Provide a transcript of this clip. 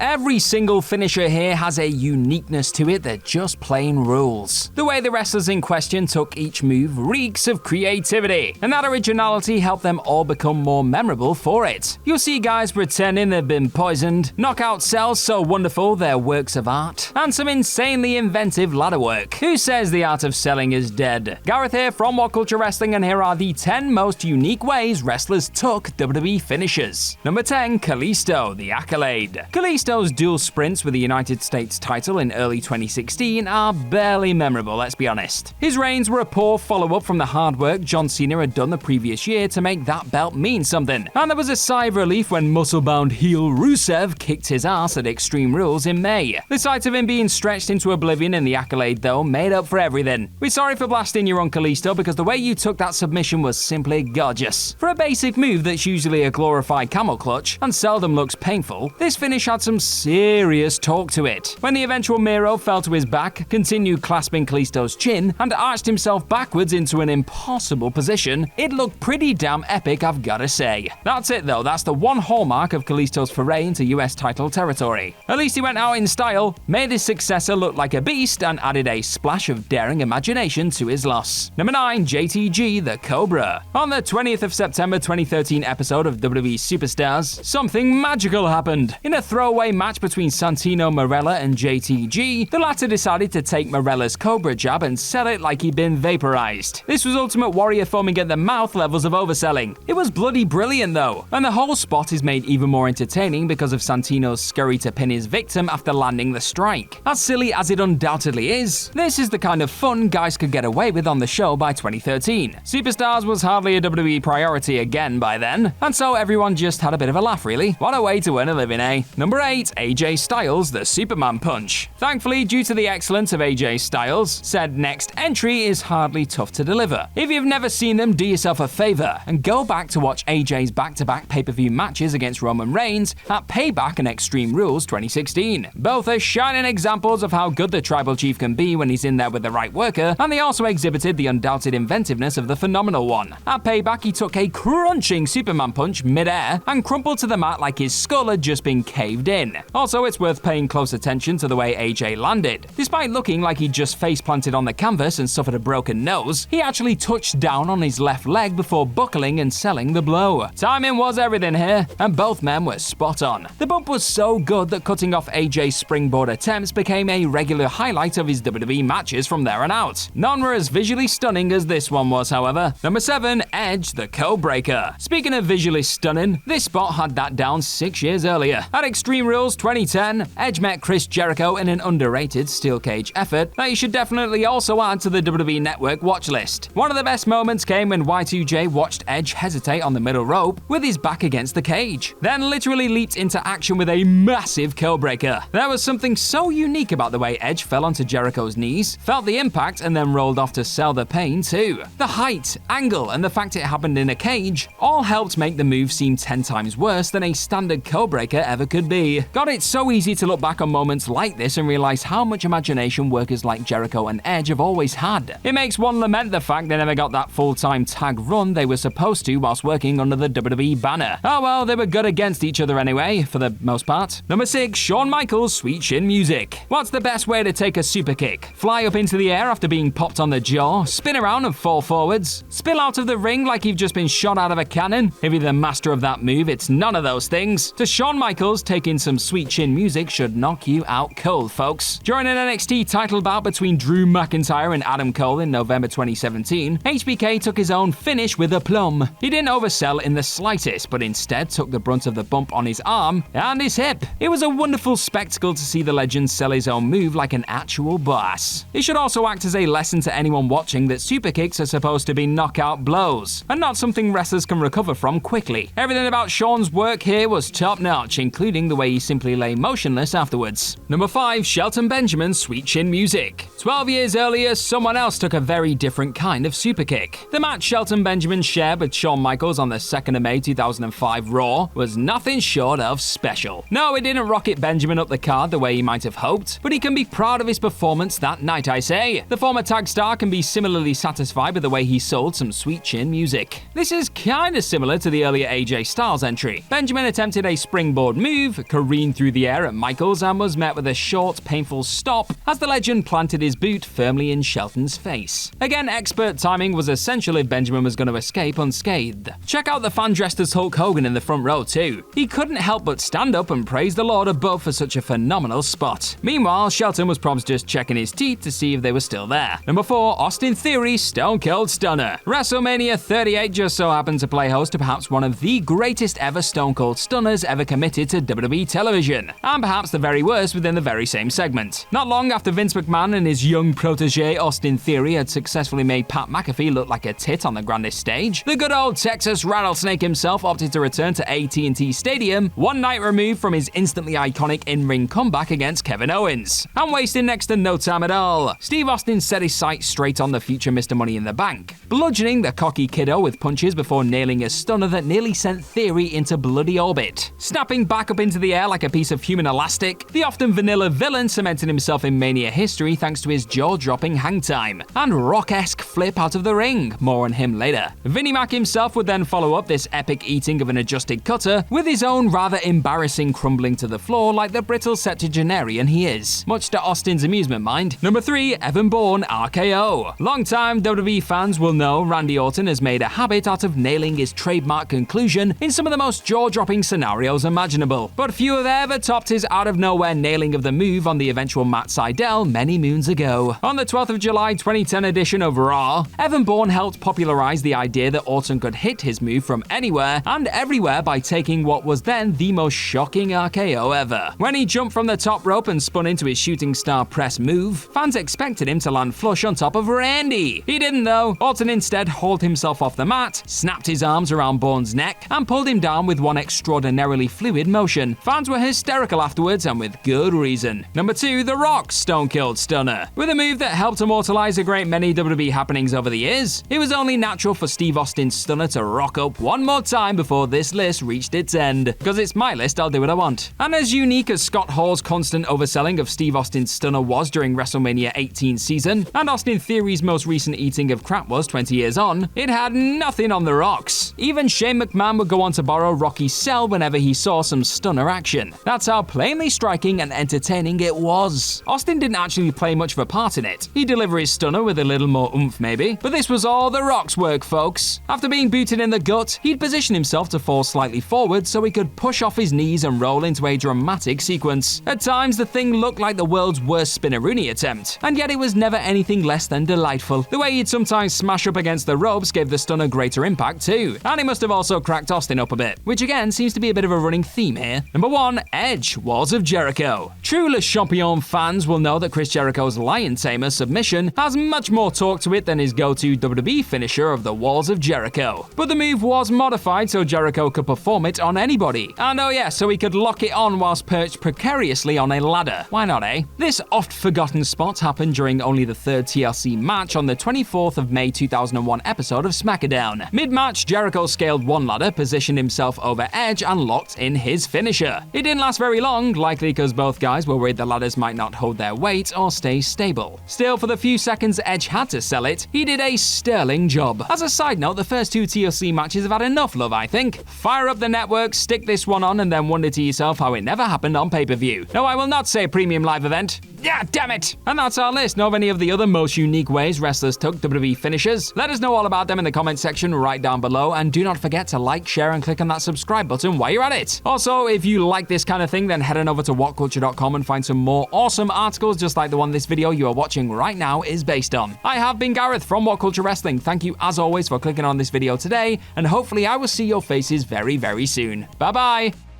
every single finisher here has a uniqueness to it that just plain rules. The way the wrestlers in question took each move reeks of creativity, and that originality helped them all become more memorable for it. You'll see guys pretending they've been poisoned, knockout cells so wonderful they're works of art, and some insanely inventive ladder work. Who says the art of selling is dead? Gareth here from What Culture Wrestling, and here are the 10 most unique ways wrestlers took WWE finishers. Number 10. Kalisto, the Accolade. Kalisto's dual sprints with the United States title in early 2016 are barely memorable, let's be honest. His reigns were a poor follow-up from the hard work John Cena had done the previous year to make that belt mean something, and there was a sigh of relief when muscle-bound heel Rusev kicked his ass at Extreme Rules in May. The sight of him being stretched into oblivion in the Accolade, though, made up for everything. We're sorry for blasting you on Kalisto, because the way you took that submission was simply gorgeous. For a basic move that's usually a glorified camel clutch and seldom looks painful, this finish had some serious torque to it. When the eventual Miro fell to his back, continued clasping Kalisto's chin, and arched himself backwards into an impossible position, it looked pretty damn epic, I've gotta say. That's it though, that's the one hallmark of Kalisto's foray into US title territory. At least he went out in style, made his successor look like a beast, and added a splash of daring imagination to his loss. Number 9. JTG, the Cobra. On the 20th of September 2013 episode of WWE Superstars, something magical happened. In a throwaway match between Santino Marella and JTG, the latter decided to take Marella's Cobra jab and sell it like he'd been vaporized. This was Ultimate Warrior foaming at the mouth levels of overselling. It was bloody brilliant though, and the whole spot is made even more entertaining because of Santino's scurry to pin his victim after landing the strike. As silly as it undoubtedly is, this is the kind of fun guys could get away with on the show by 2013. Superstars was hardly a WWE priority again by then, and so everyone just had a bit of a laugh really. What a way to earn a living, eh? Number 8. AJ Styles, the Superman Punch. Thankfully, due to the excellence of AJ Styles, said next entry is hardly tough to deliver. If you've never seen them, do yourself a favor and go back to watch AJ's back-to-back pay-per-view matches against Roman Reigns at Payback and Extreme Rules 2016. Both are shining examples of how good the Tribal Chief can be when he's in there with the right worker, and they also exhibited the undoubted inventiveness of the Phenomenal One. At Payback, he took a crunching Superman punch mid-air and crumpled to the mat like his skull had just been caved in. Also, it's worth paying close attention to the way AJ landed. Despite looking like he'd just face-planted on the canvas and suffered a broken nose, he actually touched down on his left leg before buckling and selling the blow. Timing was everything here, and both men were spot on. The bump was so good that cutting off AJ's springboard attempts became a regular highlight of his WWE matches from there on out. None were as visually stunning as this one was, however. Number 7. Edge, the codebreaker. Speaking of visually stunning, this spot had that down 6 years earlier. At Extreme Rules 2010, Edge met Chris Jericho in an underrated steel cage effort that you should definitely also add to the WWE Network watch list. One of the best moments came when Y2J watched Edge hesitate on the middle rope with his back against the cage, then literally leaped into action with a massive codebreaker. There was something so unique about the way Edge fell onto Jericho's knees, felt the impact, and then rolled off to sell the pain too. The height, angle, and the fact it happened in a cage all helped make the move seem 10 times worse than a standard codebreaker ever could be. God, it's so easy to look back on moments like this and realize how much imagination workers like Jericho and Edge have always had. It makes one lament the fact they never got that full-time tag run they were supposed to whilst working under the WWE banner. Oh well, they were good against each other anyway, for the most part. Number 6. Shawn Michaels' Sweet Chin Music. What's the best way to take a super kick? Fly up into the air after being popped on the jaw, spin around and fall forwards, spill out of the ring like you've just been shot out of a cannon? If you're the master of that move, it's none of those things. To Shawn Michaels, taking some Sweet Chin Music should knock you out cold, folks. During an NXT title bout between Drew McIntyre and Adam Cole in November 2017, HBK took his own finish with aplomb. He didn't oversell in the slightest, but instead took the brunt of the bump on his arm and his hip. It was a wonderful spectacle to see the legend sell his own move like an actual boss. It should also act as a lesson to anyone watching that super kicks are supposed to be knockout blows, and not something wrestlers can recover from quickly. Everything about Shawn's work here was top-notch, including the way he simply lay motionless afterwards. Number 5. Shelton Benjamin's Sweet Chin Music. 12 years earlier, someone else took a very different kind of super kick. The match Shelton Benjamin shared with Shawn Michaels on the 2nd of May 2005 Raw was nothing short of special. No, it didn't rocket Benjamin up the card the way he might have hoped, but he can be proud of his performance that night, I say. The former tag star can be similarly satisfied with the way he sold some Sweet Chin Music. This is kinda similar to the earlier AJ Styles entry. Benjamin attempted a springboard move, careened through the air at Michaels and was met with a short, painful stop as the legend planted his boot firmly in Shelton's face. Again, expert timing was essential if Benjamin was going to escape unscathed. Check out the fan dressed as Hulk Hogan in the front row too. He couldn't help but stand up and praise the Lord above for such a phenomenal spot. Meanwhile, Shelton was probably just checking his teeth to see if they were still there. Number 4, Austin Theory's Stone Cold Stunner. WrestleMania 38 just so happened to play host to perhaps one of the greatest ever Stone Cold Stunners ever committed to WWE television, and perhaps the very worst within the very same segment. Not long after Vince McMahon and his young protege Austin Theory had successfully made Pat McAfee look like a tit on the grandest stage, the good old Texas Rattlesnake himself opted to return to AT&T Stadium, one night removed from his instantly iconic in-ring comeback against Kevin Owens. And wasting next to no time at all, Steve Austin set his sights straight on the future Mr. Money in the Bank, bludgeoning the cocky kiddo with punches before nailing a stunner that nearly sent Theory into bloody orbit. Snapping back up into the air like a piece of human elastic, the often vanilla villain cemented himself in Mania history thanks to his jaw-dropping hang time and rock-esque flip out of the ring. More on him later. Vinnie Mac himself would then follow up this epic eating of an adjusted cutter with his own rather embarrassing crumbling to the floor like the brittle septuagenarian he is, much to Austin's amusement mind. Number 3, Evan Bourne RKO. Longtime WWE fans will know Randy Orton has made a habit out of nailing his trademark conclusion in some of the most jaw-dropping scenarios imaginable, but few have ever topped his out-of-nowhere nailing of the move on the eventual Matt Sydal many moons ago. On the 12th of July 2010 edition of Raw, Evan Bourne helped popularize the idea that Orton could hit his move from anywhere and everywhere by taking what was then the most shocking RKO ever. When he jumped from the top rope and spun into his shooting star press move, fans expected him to land flush on top of Randy. He didn't though. Orton instead hauled himself off the mat, snapped his arms around Bourne's neck, and pulled him down with one extraordinarily fluid motion. Fans were hysterical afterwards, and with good reason. Number 2, The Rock's Stone Cold Stunner. With a move that helped immortalize a great many WWE happenings over the years, it was only natural for Steve Austin's stunner to rock up one more time before this list reached its end. Because it's my list, I'll do what I want. And as unique as Scott Hall's constant overselling of Steve Austin's stunner was during WrestleMania 18 season, and Austin Theory's most recent eating of crap was 20 years on, it had nothing on The Rock's. Even Shane McMahon would go on to borrow Rocky's cell whenever he saw some stunner action. That's how plainly striking and entertaining it was. Austin didn't actually play much of a part in it. He'd deliver his stunner with a little more oomph maybe, but this was all The Rock's work, folks. After being booted in the gut, he'd position himself to fall slightly forward so he could push off his knees and roll into a dramatic sequence. At times, the thing looked like the world's worst spinneroonie attempt, and yet it was never anything less than delightful. The way he'd sometimes smash up against the ropes gave the stunner greater impact too, and it must have also cracked Austin up a bit, which again seems to be a bit of a running theme here. Number 1, Edge, Walls of Jericho. True Le Champion fans will know that Chris Jericho's Lion Tamer submission has much more torque to it than his go-to WWE finisher of the Walls of Jericho. But the move was modified so Jericho could perform it on anybody. And oh yeah, so he could lock it on whilst perched precariously on a ladder. Why not, eh? This oft-forgotten spot happened during only the 3rd TLC match on the 24th of May 2001 episode of SmackDown. Mid-match, Jericho scaled one ladder, positioned himself over Edge, and locked in his finisher. It didn't last very long, likely because both guys were worried the ladders might not hold their weight or stay stable. Still, for the few seconds Edge had to sell it, he did a sterling job. As a side note, the first 2 TLC matches have had enough love, I think. Fire up the network, stick this one on, and then wonder to yourself how it never happened on pay-per-view. No, I will not say premium live event. Yeah, damn it! And that's our list. Know of any of the other most unique ways wrestlers took WWE finishers? Let us know all about them in the comment section right down below, and do not forget to like, share, and click on that subscribe button while you're at it. Also, if you like this kind of thing, then head on over to whatculture.com and find some more awesome articles just like the one this video you are watching right now is based on. I have been Gareth from What Culture Wrestling. Thank you as always for clicking on this video today, and hopefully I will see your faces very, very soon. Bye-bye!